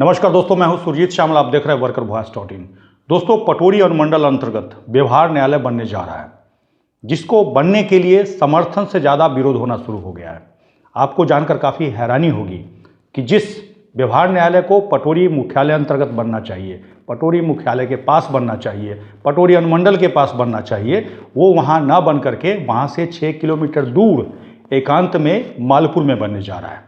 नमस्कार दोस्तों, मैं हूं सुरजीत श्यामल। आप देख रहे हैं वर्कर वॉइस .in। दोस्तों, पटोरी अनुमंडल अंतर्गत व्यवहार न्यायालय बनने जा रहा है, जिसको बनने के लिए समर्थन से ज़्यादा विरोध होना शुरू हो गया है। आपको जानकर काफ़ी हैरानी होगी कि जिस व्यवहार न्यायालय को पटोरी मुख्यालय अंतर्गत बनना चाहिए, पटोरी मुख्यालय के पास बनना चाहिए, पटोरी अनुमंडल के पास बनना चाहिए, वो वहाँ ना बन करके वहाँ से 6 किलोमीटर दूर एकांत में मालपुर में बनने जा रहा है,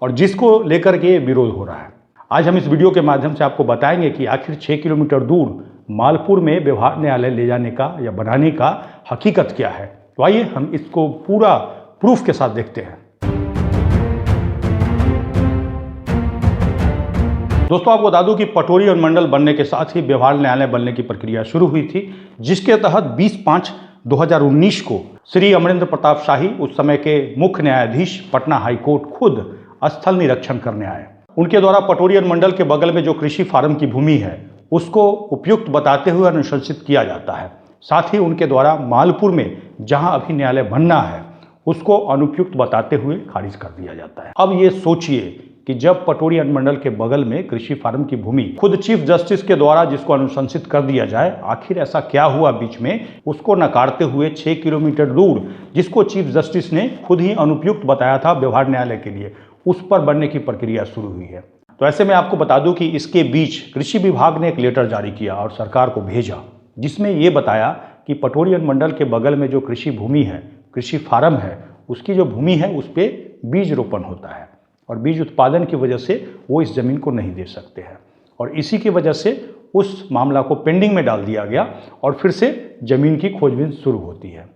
और जिसको लेकर के विरोध हो रहा है। आज हम इस वीडियो के माध्यम से आपको बताएंगे कि आखिर 6 किलोमीटर दूर मालपुर में व्यवहार न्यायालय ले जाने का या बनाने का हकीकत क्या है। तो आइए हम इसको पूरा प्रूफ के साथ देखते हैं। दोस्तों, आपको बता दूं कि पटोरी अनुमंडल बनने के साथ ही व्यवहार न्यायालय बनने की प्रक्रिया शुरू हुई थी, जिसके तहत 20/5/2019 को श्री अमरेंद्र प्रताप शाही, उस समय के मुख्य न्यायाधीश पटना हाईकोर्ट, खुद स्थल निरीक्षण करने आए। उनके द्वारा पटोरी अनुमंडल के बगल में जो कृषि फार्म की भूमि है उसको उपयुक्त बताते हुए अनुशंसित किया जाता है। साथ ही उनके द्वारा मालपुर में जहां अभी न्यायालय बनना है उसको अनुपयुक्त बताते हुए खारिज कर दिया जाता है। अब ये सोचिए कि जब पटोरी अनुमंडल के बगल में कृषि फार्म की भूमि खुद चीफ जस्टिस के द्वारा जिसको अनुशंसित कर दिया जाए, आखिर ऐसा क्या हुआ बीच में, उसको नकारते हुए 6 किलोमीटर दूर जिसको चीफ जस्टिस ने खुद ही अनुपयुक्त बताया था व्यवहार न्यायालय के लिए, उस पर बनने की प्रक्रिया शुरू हुई है। तो ऐसे में आपको बता दूं कि इसके बीच कृषि विभाग ने एक लेटर जारी किया और सरकार को भेजा, जिसमें ये बताया कि पटोरी अनुमंडल के बगल में जो कृषि भूमि है, कृषि फार्म है, उसकी जो भूमि है उस पर बीज रोपण होता है, और बीज उत्पादन की वजह से वो इस जमीन को नहीं दे सकते हैं, और इसी की वजह से उस मामला को पेंडिंग में डाल दिया गया और फिर से जमीन की खोजबीन शुरू होती है।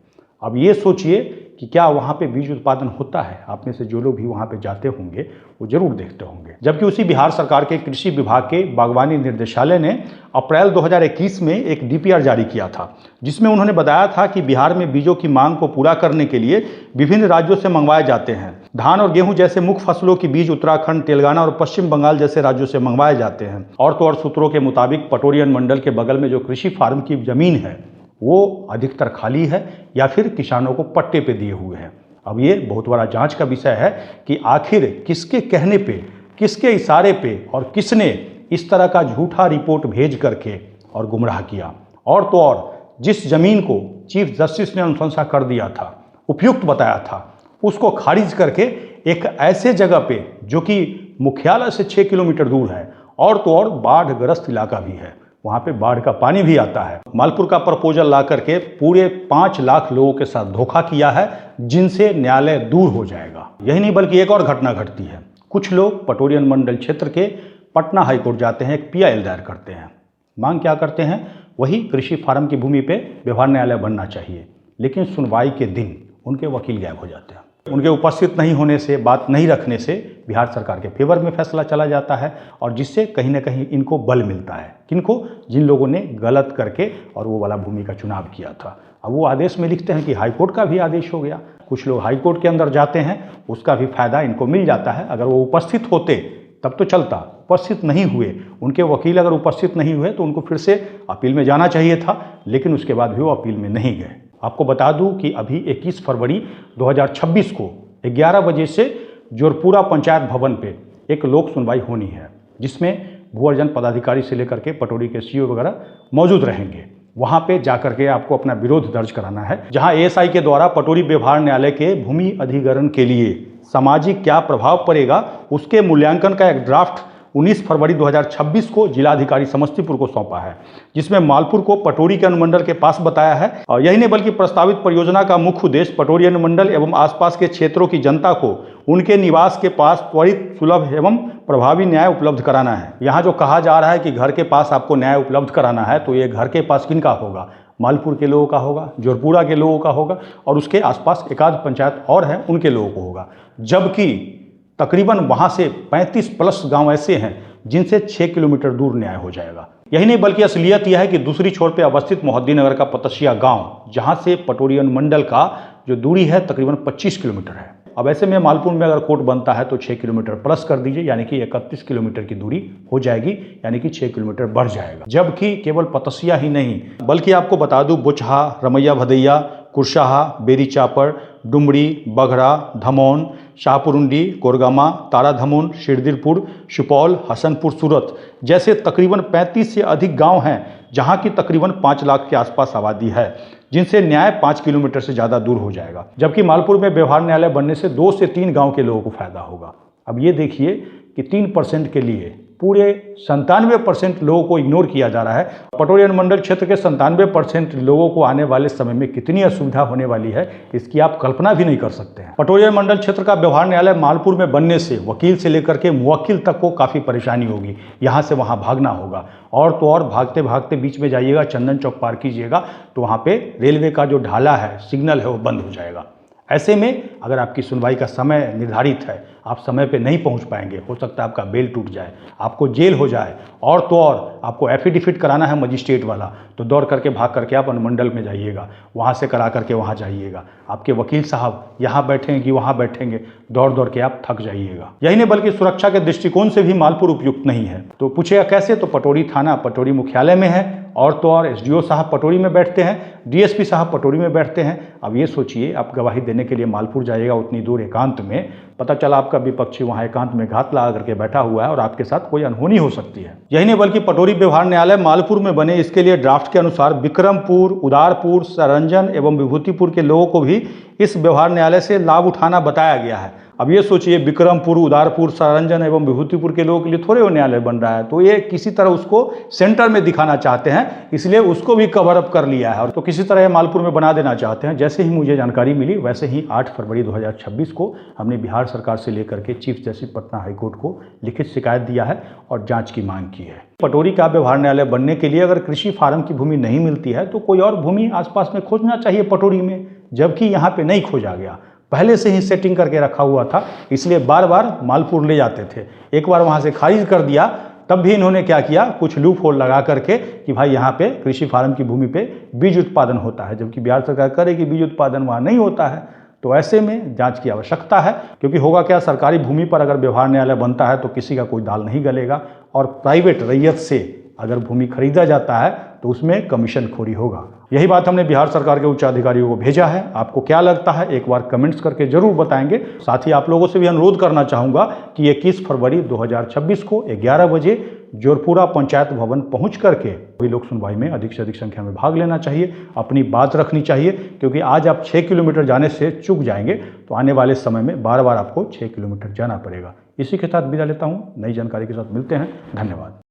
अब ये सोचिए कि क्या वहाँ पे बीज उत्पादन होता है। आप में से जो लोग भी वहाँ पे जाते होंगे वो जरूर देखते होंगे। जबकि उसी बिहार सरकार के कृषि विभाग के बागवानी निर्देशालय ने अप्रैल 2021 में एक डीपीआर जारी किया था, जिसमें उन्होंने बताया था कि बिहार में बीजों की मांग को पूरा करने के लिए विभिन्न राज्यों से मंगवाए जाते हैं। धान और गेहूं जैसे मुख्य फसलों की बीज उत्तराखंड, तेलंगाना और पश्चिम बंगाल जैसे राज्यों से मंगवाए जाते हैं। और तो और सूत्रों के मुताबिक पटोरी अनुमंडल के बगल में जो कृषि फार्म की जमीन है वो अधिकतर खाली है या फिर किसानों को पट्टे पे दिए हुए हैं। अब ये बहुत बड़ा जांच का विषय है कि आखिर किसके कहने पे, किसके इशारे पे और किसने इस तरह का झूठा रिपोर्ट भेज करके और गुमराह किया। और तो और जिस जमीन को चीफ जस्टिस ने अनुशंसा कर दिया था, उपयुक्त बताया था, उसको खारिज करके एक ऐसे जगह पे जो कि मुख्यालय से 6 किलोमीटर दूर है, और तो और बाढ़ग्रस्त इलाका भी है, वहाँ पे बाढ़ का पानी भी आता है। मालपुर का प्रपोजल ला करके पूरे 5 लाख लोगों के साथ धोखा किया है, जिनसे न्यायालय दूर हो जाएगा। यही नहीं बल्कि एक और घटना घटती है। कुछ लोग पटोरी अनुमंडल क्षेत्र के पटना हाईकोर्ट जाते हैं, एक PIL दायर करते हैं। मांग क्या करते हैं? वही कृषि फार्म की भूमि पे व्यवहार न्यायालय बनना चाहिए, लेकिन सुनवाई के दिन उनके वकील गायब हो जाते हैं। उनके उपस्थित नहीं होने से, बात नहीं रखने से बिहार सरकार के फेवर में फैसला चला जाता है, और जिससे कहीं ना कहीं इनको बल मिलता है। किनको? जिन लोगों ने गलत करके और वो वाला भूमि का चुनाव किया था। अब वो आदेश में लिखते हैं कि हाईकोर्ट का भी आदेश हो गया। कुछ लोग हाईकोर्ट के अंदर जाते हैं, उसका भी फायदा इनको मिल जाता है। अगर वो उपस्थित होते तब तो चलता, उपस्थित नहीं हुए, उनके वकील अगर उपस्थित नहीं हुए तो उनको फिर से अपील में जाना चाहिए था, लेकिन उसके बाद भी वो अपील में नहीं गए। आपको बता दूं कि अभी 21 फरवरी 2026 को 11 बजे से जोरपुरा पंचायत भवन पे एक लोक सुनवाई होनी है, जिसमें भू अर्जन पदाधिकारी से लेकर के पटोरी के CO वगैरह मौजूद रहेंगे। वहाँ पे जाकर के आपको अपना विरोध दर्ज कराना है, जहाँ ASI के द्वारा पटोरी व्यवहार न्यायालय के भूमि अधिग्रहण के लिए सामाजिक क्या प्रभाव पड़ेगा, उसके मूल्यांकन का एक ड्राफ्ट 19 फरवरी 2026 को जिलाधिकारी समस्तीपुर को सौंपा है, जिसमें मालपुर को पटोरी के अनुमंडल के पास बताया है। और यही नहीं बल्कि प्रस्तावित परियोजना का मुख्य उद्देश्य पटोरी अनुमंडल एवं आसपास के क्षेत्रों की जनता को उनके निवास के पास त्वरित, सुलभ एवं प्रभावी न्याय उपलब्ध कराना है। यहाँ जो कहा जा रहा है कि घर के पास आपको न्याय उपलब्ध कराना है, तो ये घर के पास किनका होगा? मालपुर के लोगों का होगा, जोरपुरा के लोगों का होगा, और उसके आसपास एकाध पंचायत और है उनके लोगों को होगा। जबकि तकरीबन वहाँ से 35+ गांव ऐसे हैं जिनसे 6 किलोमीटर दूर न्याय हो जाएगा। यही नहीं बल्कि असलियत यह है कि दूसरी छोर पे अवस्थित मोहद्दीनगर का पतसिया गांव, जहां से पटोरी अनुमंडल का जो दूरी है तकरीबन 25 किलोमीटर है। अब ऐसे में मालपुर में अगर कोर्ट बनता है तो 6 किलोमीटर प्लस कर दीजिए, यानी कि 31 किलोमीटर की दूरी हो जाएगी, यानी कि 6 किलोमीटर बढ़ जाएगा। जबकि केवल पतसिया ही नहीं, बल्कि आपको बता दूं, बुचहा, रमैया भदैया, कुरशाहा, बेरी चापड़, डुमरी, बघरा, धमौन, शाहपुरुंडी, कोरगामा, ताराधमौन, शिरदिलपुर, सुपौल, हसनपुर, सूरत जैसे तकरीबन 35 से अधिक गांव हैं जहां की तकरीबन 5 लाख के आसपास आबादी है, जिनसे न्याय 5 किलोमीटर से ज़्यादा दूर हो जाएगा। जबकि मालपुर में व्यवहार न्यायालय बनने से 2 से 3 गांव के लोगों को फायदा होगा। अब ये देखिए कि 3% के लिए पूरे 97% लोगों को इग्नोर किया जा रहा है। पटोरी अनुमंडल क्षेत्र के 97% लोगों को आने वाले समय में कितनी असुविधा होने वाली है, इसकी आप कल्पना भी नहीं कर सकते हैं। पटोरी अनुमंडल क्षेत्र का व्यवहार न्यायालय मालपुर में बनने से वकील से लेकर के मुवक्किल तक को काफ़ी परेशानी होगी। यहाँ से वहाँ भागना होगा, और तो और भागते भागते बीच में जाइएगा, चंदन चौक पार कीजिएगा तो वहाँ पे रेलवे का जो ढाला है, सिग्नल है, वो बंद हो जाएगा। ऐसे में अगर आपकी सुनवाई का समय निर्धारित है, आप समय पे नहीं पहुंच पाएंगे, हो सकता है आपका बेल टूट जाए, आपको जेल हो जाए, और तो और आपको एफिडेविट कराना है मजिस्ट्रेट वाला, तो दौड़ करके भाग करके आप अनुमंडल में जाइएगा, वहाँ से करा करके वहाँ जाइएगा। आपके वकील साहब यहाँ बैठेंगे कि वहाँ बैठेंगे, दौड़ दौड़ के आप थक जाइएगा। यही नहीं बल्कि सुरक्षा के दृष्टिकोण से भी मालपुर उपयुक्त नहीं है। तो पूछेगा कैसे, तो पटोरी थाना पटोरी मुख्यालय में है, और तो और एसडीओ साहब पटोरी में बैठते हैं, डीएसपी साहब पटोरी में बैठते हैं। अब ये सोचिए, आप गवाही देने के लिए मालपुर जाइएगा उतनी दूर एकांत में, पता चला आपका विपक्षी वहाँ एकांत में घात लगा करके बैठा हुआ है और आपके साथ कोई अनहोनी हो सकती है। यही नहीं बल्कि पटोरी व्यवहार न्यायालय मालपुर में बने, इसके लिए ड्राफ्ट के अनुसार विक्रमपुर, उदारपुर, सरंजन एवं विभूतिपुर के लोगों को भी इस व्यवहार न्यायालय से लाभ उठाना बताया गया है। अब ये सोचिए, विक्रमपुर, उदारपुर, सरंजन एवं विभूतिपुर के लोगों के लिए थोड़े वो न्यायालय बन रहा है, तो ये किसी तरह उसको सेंटर में दिखाना चाहते हैं, इसलिए उसको भी कवर अप कर लिया है, और तो किसी तरह मालपुर में बना देना चाहते हैं। जैसे ही मुझे जानकारी मिली, वैसे ही 8 फरवरी 2026 को हमने बिहार सरकार से लेकर के चीफ जस्टिस पटना हाईकोर्ट को लिखित शिकायत दिया है और जाँच की मांग की है। पटोरी का व्यवहार न्यायालय बनने के लिए अगर कृषि फार्म की भूमि नहीं मिलती है तो कोई और भूमि आसपास में खोजना चाहिए पटोरी में, जबकि यहाँ पे नहीं खोजा गया। पहले से ही सेटिंग करके रखा हुआ था, इसलिए बार बार मालपुर ले जाते थे। एक बार वहाँ से खारिज कर दिया, तब भी इन्होंने क्या किया, कुछ लूप होल लगा करके कि भाई यहाँ पे कृषि फार्म की भूमि पे बीज उत्पादन होता है, जबकि बिहार सरकार करे कि बीज उत्पादन वहाँ नहीं होता है। तो ऐसे में जांच की आवश्यकता है, क्योंकि होगा क्या, सरकारी भूमि पर अगर व्यवहार न्यायालय बनता है तो किसी का कोई दाल नहीं गलेगा, और प्राइवेट रैयत से अगर भूमि खरीदा जाता है तो उसमें कमीशन खोरी होगा। यही बात हमने बिहार सरकार के उच्च अधिकारियों को भेजा है। आपको क्या लगता है, एक बार कमेंट्स करके जरूर बताएंगे। साथ ही आप लोगों से भी अनुरोध करना चाहूँगा कि 21 फरवरी 2026 को 11 बजे जोरपुरा पंचायत भवन पहुंच करके सभी लोग सुनवाई में अधिक से अधिक संख्या में भाग लेना चाहिए, अपनी बात रखनी चाहिए, क्योंकि आज आप 6 किलोमीटर जाने से चूक जाएंगे तो आने वाले समय में बार बार आपको 6 किलोमीटर जाना पड़ेगा। इसी के साथ विदा लेता हूँ, नई जानकारी के साथ मिलते हैं। धन्यवाद।